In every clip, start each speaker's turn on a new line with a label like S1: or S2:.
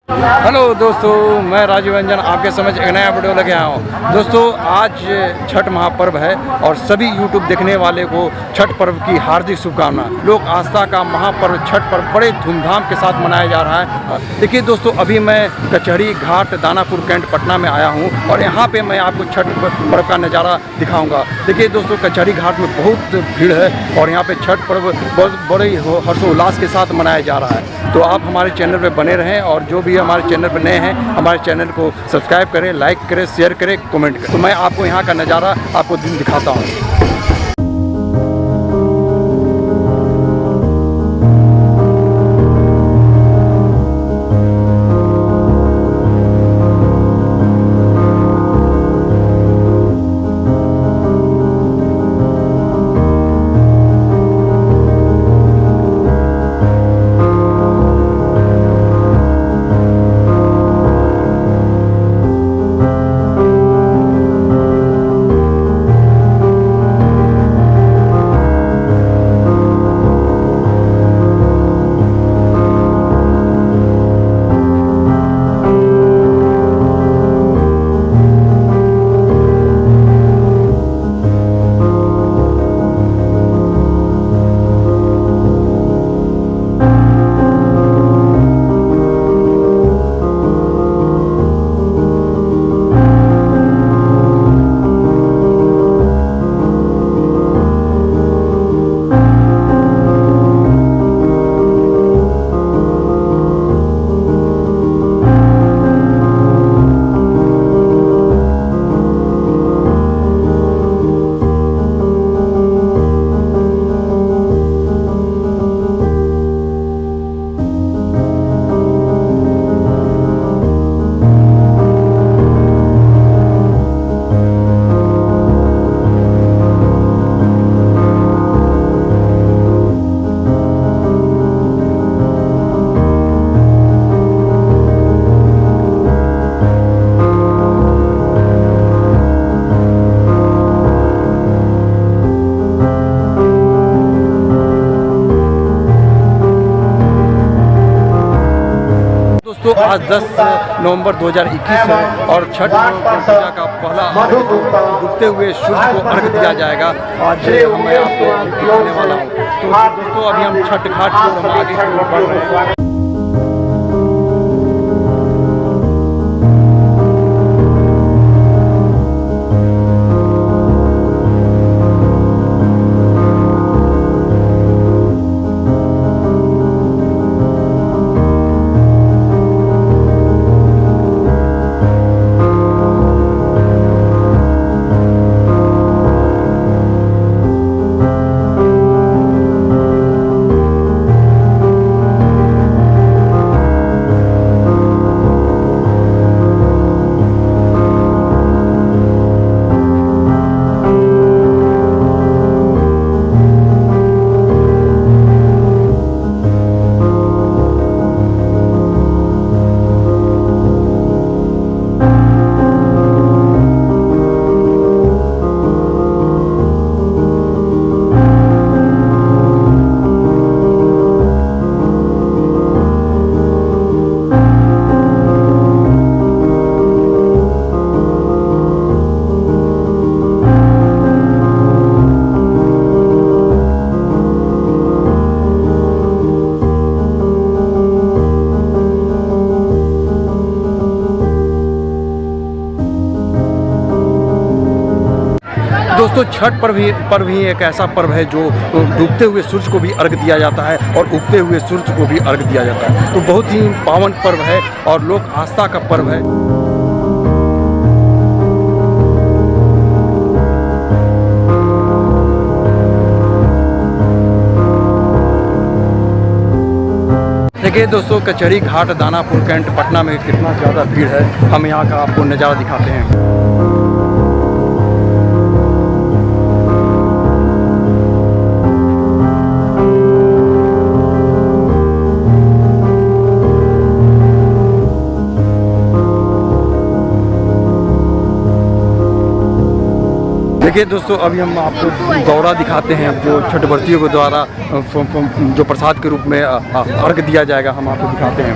S1: Hello दोस्तों, मैं राजीव रंजन आपके समझ एक नया वीडियो लेके आया हूँ। दोस्तों, आज छठ महापर्व है और सभी यूट्यूब देखने वाले को छठ पर्व की हार्दिक शुभकामनाएं। लोक आस्था का महापर्व छठ पर्व बड़े धूमधाम के साथ मनाया जा रहा है। देखिए दोस्तों, अभी मैं कचहरी घाट दानापुर कैंट पटना में आया हूँ और यहाँ पे मैं आपको छठ पर्व का नज़ारा दिखाऊँगा। देखिए दोस्तों, कचहरी घाट में बहुत भीड़ है और यहाँ पर छठ पर्व बहुत बड़े हर्षोल्लास के साथ मनाया जा रहा है। तो आप हमारे चैनल पे बने रहें और जो भी हमारे चैनल पे नए हैं हमारे चैनल को सब्सक्राइब करें, लाइक करें, शेयर करें, कमेंट करें। तो मैं आपको यहाँ का नज़ारा आपको दिखाता हूँ। दोस्तों, आज 10 नवंबर 2021 है और छठ पूजा का पहला डूबते हुए सूर्य को अर्घ दिया जाएगा। आज मैं आपको दिखाने वाला हूँ। तो दोस्तों, अभी हम छठ घाट को हम आगे की ओर बढ़ रहे हैं। दोस्तों, छठ पर्व भी एक ऐसा पर्व है जो डूबते हुए सूरज को भी अर्घ दिया जाता है और उगते हुए सूरज को भी अर्घ दिया जाता है। तो बहुत ही पावन पर्व है और लोक आस्था का पर्व है। देखिए दोस्तों, कचहरी घाट दानापुर कैंट पटना में कितना ज़्यादा भीड़ है। हम यहाँ का आपको नज़ारा दिखाते हैं। देखिए दोस्तों, अभी हम आपको दौरा दिखाते हैं जो छठ व्रतियों के द्वारा जो प्रसाद के रूप में अर्घ दिया जाएगा, हम आपको दिखाते हैं।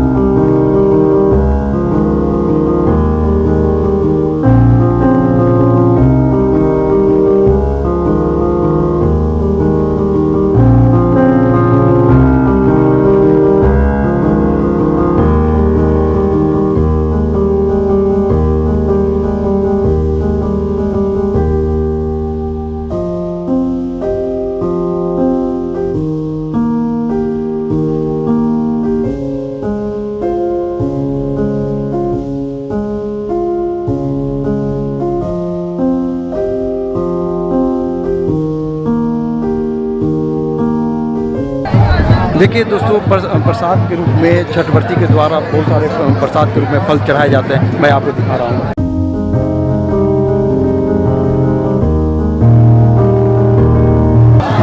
S1: देखिए दोस्तों, प्रसाद के रूप में छठ व्रती के द्वारा बहुत सारे प्रसाद के रूप में फल चढ़ाए जाते हैं। मैं आपको दिखा रहा हूँ।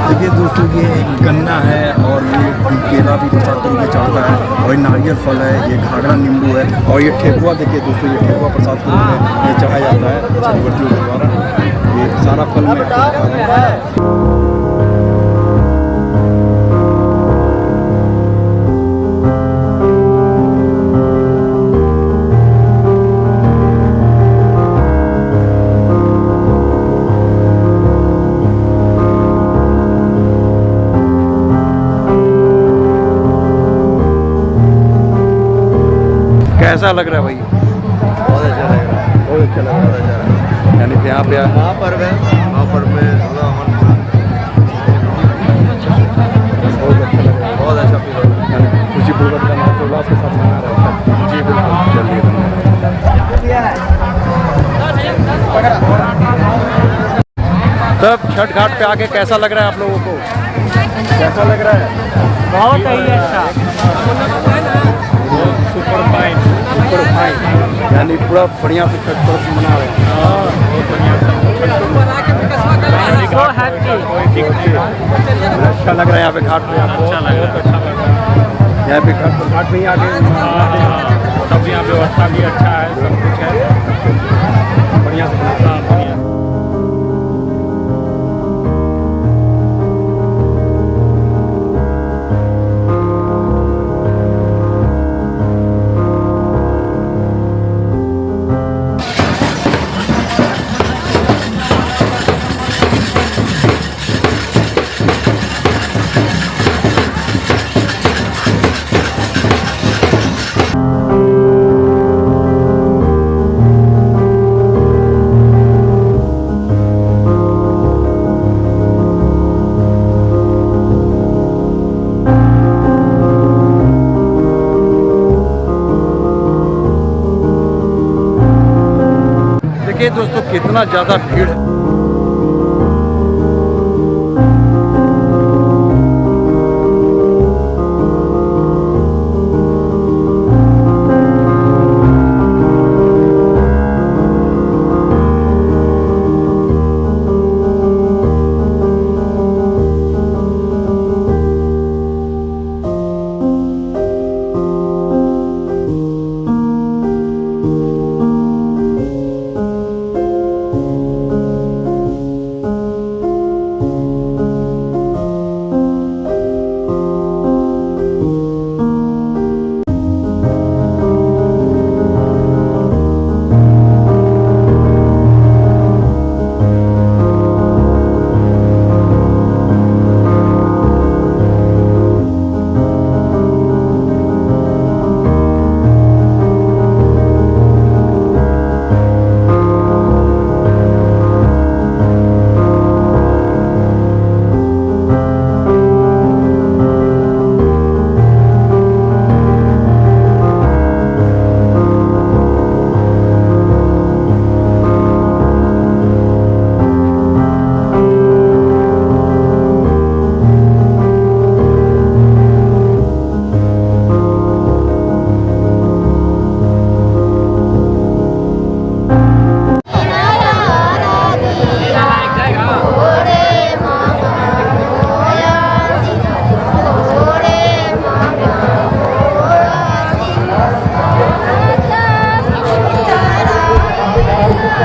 S1: देखिए दोस्तों, ये गन्ना है और ये केला भी प्रसाद के रूप में चढ़ता है, और ये नारियल फल है, ये घाघरा नींबू है, और ये ठेकुआ। देखिए दोस्तों, ये ठेकुआ प्रसाद के रूप में ये चढ़ाया जाता है छठ व्रतियों के द्वारा। ये सारा फल में कैसा लग रहा है भाई?
S2: बहुत अच्छा लग रहा है,
S1: बहुत अच्छा लग
S2: बहुत अच्छा लग रहा है।
S1: यानी कि यहाँ पे
S2: महापर्व है, महापर्व में
S1: बहुत अच्छा लग रहा है,
S2: बहुत अच्छा फील हो रहा है।
S1: यानी खुशीपूर्वक उल्लास के साथ मना रहे हैं। जी बिल्कुल, चलिए तब छठ घाट पे आके कैसा लग रहा है आप लोगों को? कैसा लग रहा है?
S3: बहुत ही अच्छा,
S1: सुपर फाइन, यानी पूरा बढ़िया से छठ पर्व मना रहे हैं।
S3: बहुत बढ़िया
S1: अच्छा लग रहा है यहाँ पे घाट पे।
S3: अच्छा लग रहा है,
S1: यहाँ पे घाट में ही आके
S3: सब यहाँ व्यवस्था भी अच्छा है, सब कुछ है
S1: बढ़िया से
S3: बढ़िया।
S1: देखिए दोस्तों, कितना ज़्यादा भीड़ है।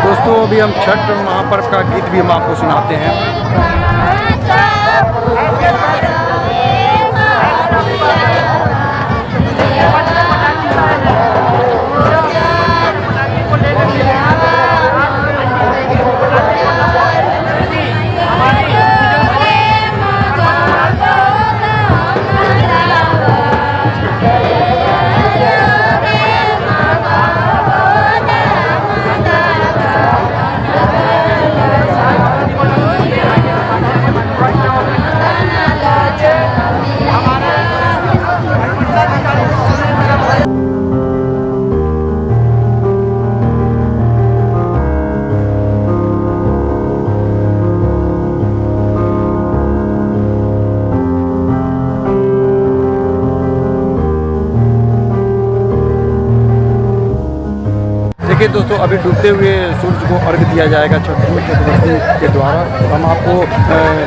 S1: दोस्तों, अभी हम छठ महापर्व का गीत भी हम आपको सुनाते हैं। देखिए दोस्तों, अभी डूबते हुए सूरज को अर्घ दिया जाएगा छठ चतुर्थी के द्वारा। हम आपको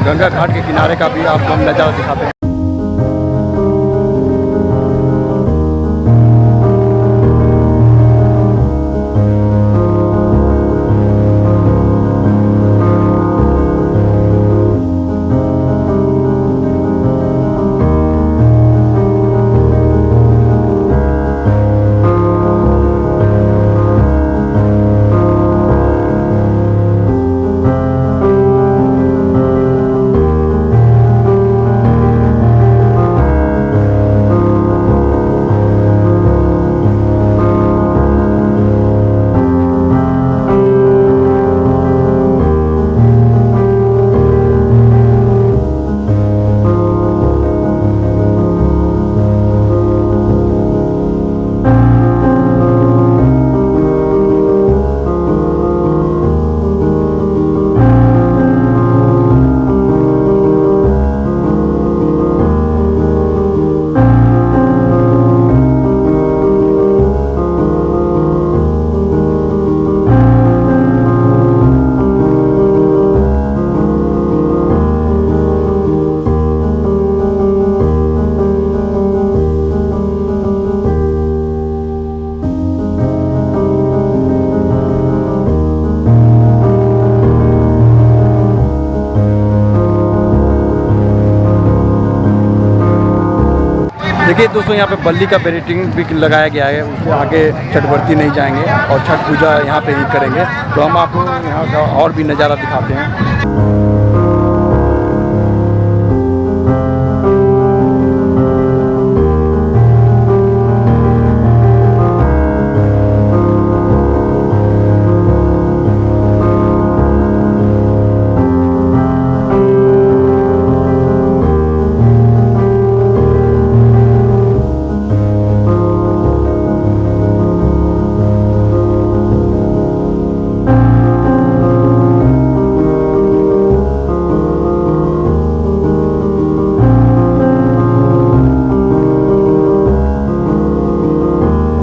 S1: गंगा घाट के किनारे का भी आपको हम नज़ारा दिखाते हैं। देखिए दोस्तों, यहाँ पे बल्ली का बैरिकेडिंग भी लगाया गया है। उससे आगे छठवर्ती नहीं जाएंगे और छठ पूजा यहाँ पे ही करेंगे। तो हम आपको यहाँ का और भी नज़ारा दिखाते हैं।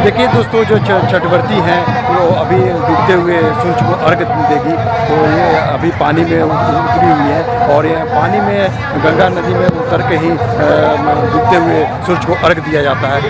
S1: देखिए दोस्तों, जो छठवर्ती हैं वो अभी डूबते हुए सूरज को अर्घ देगी। तो ये अभी पानी में उतरी हुई है और ये पानी में गंगा नदी में उतर के ही डूबते हुए सूरज को अर्घ दिया जाता है।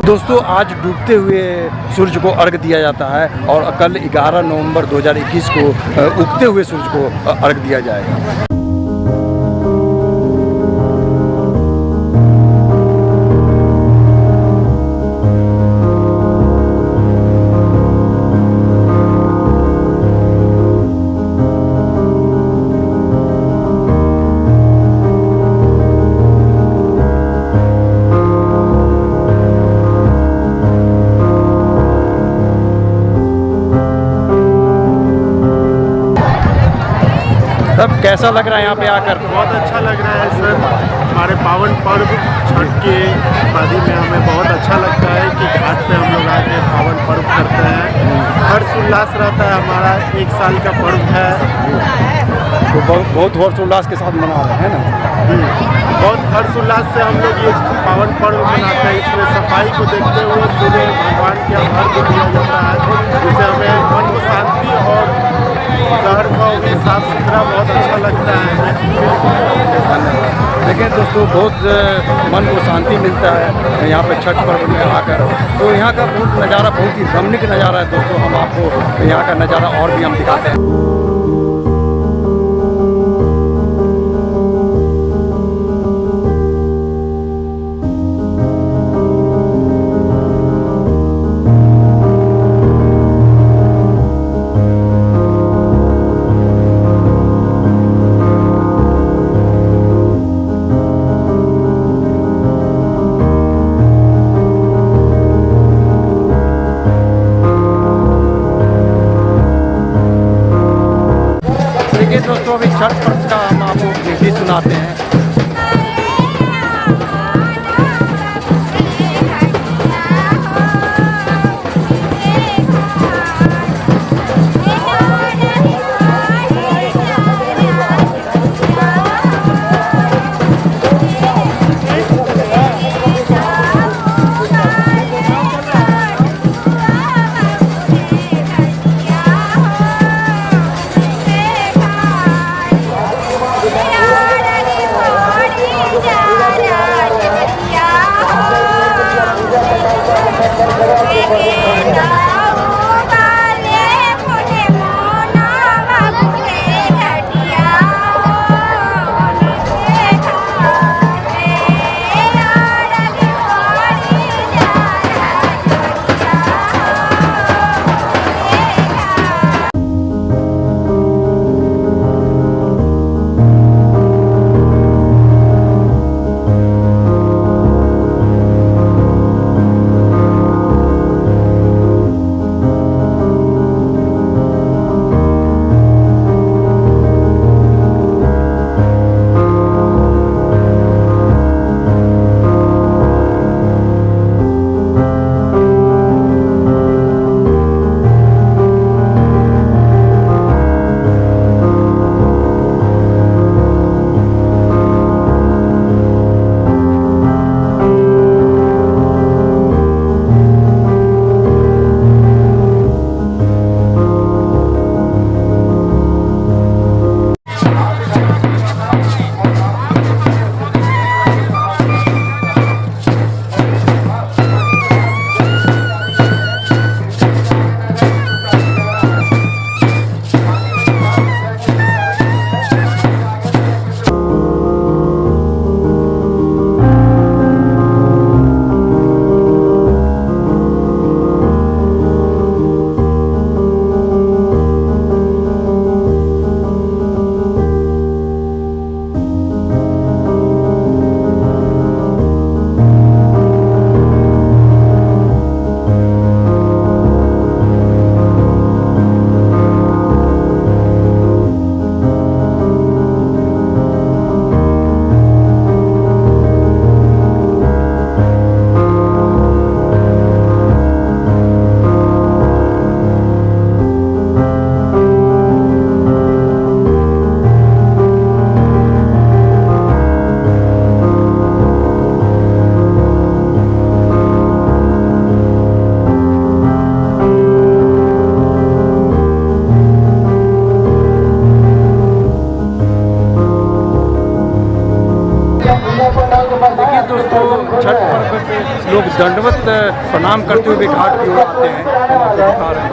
S1: तो दोस्तों, आज डूबते हुए सूरज को अर्घ दिया जाता है और कल 11 नवंबर 2021 को उगते हुए सूरज को अर्घ दिया जाएगा। तब कैसा लग रहा है यहाँ पे आकर?
S4: बहुत अच्छा लग रहा है सर। हमारे पावन पर्व छठ के शादी में हमें बहुत अच्छा लगता है कि घाट पे हम लोग आके पावन पर्व करते हैं। हर्ष उल्लास रहता है। हमारा 1 साल का पर्व है,
S1: तो बहुत हर्षोल्लास के साथ मना रहे हैं ना।
S4: बहुत हर्ष उल्लास से हम लोग ये पावन पर्व मनाते हैं। इसमें सफाई को देखते हुए सूर्य भगवान के अर्घ दिया जाता है, जिससे हमें मन को शांति और शहर का भी साफ सुथरा बहुत अच्छा लगता है।
S1: देखिए दोस्तों, बहुत मन को शांति मिलता है यहाँ पे छठ पर्व में आकर। तो यहाँ का बहुत नज़ारा बहुत ही रमणीक नज़ारा है दोस्तों। हम आपको यहाँ का नज़ारा और भी हम दिखाते हैं। दोस्तों, अभी छठ पर्व का हम आपको विधि सुनाते हैं। देखिए दोस्तों, छठ पर्व पे लोग दंडवत प्रणाम करते हुए घाट की ओर आते हैं। हम आपको दिखा रहे हैं।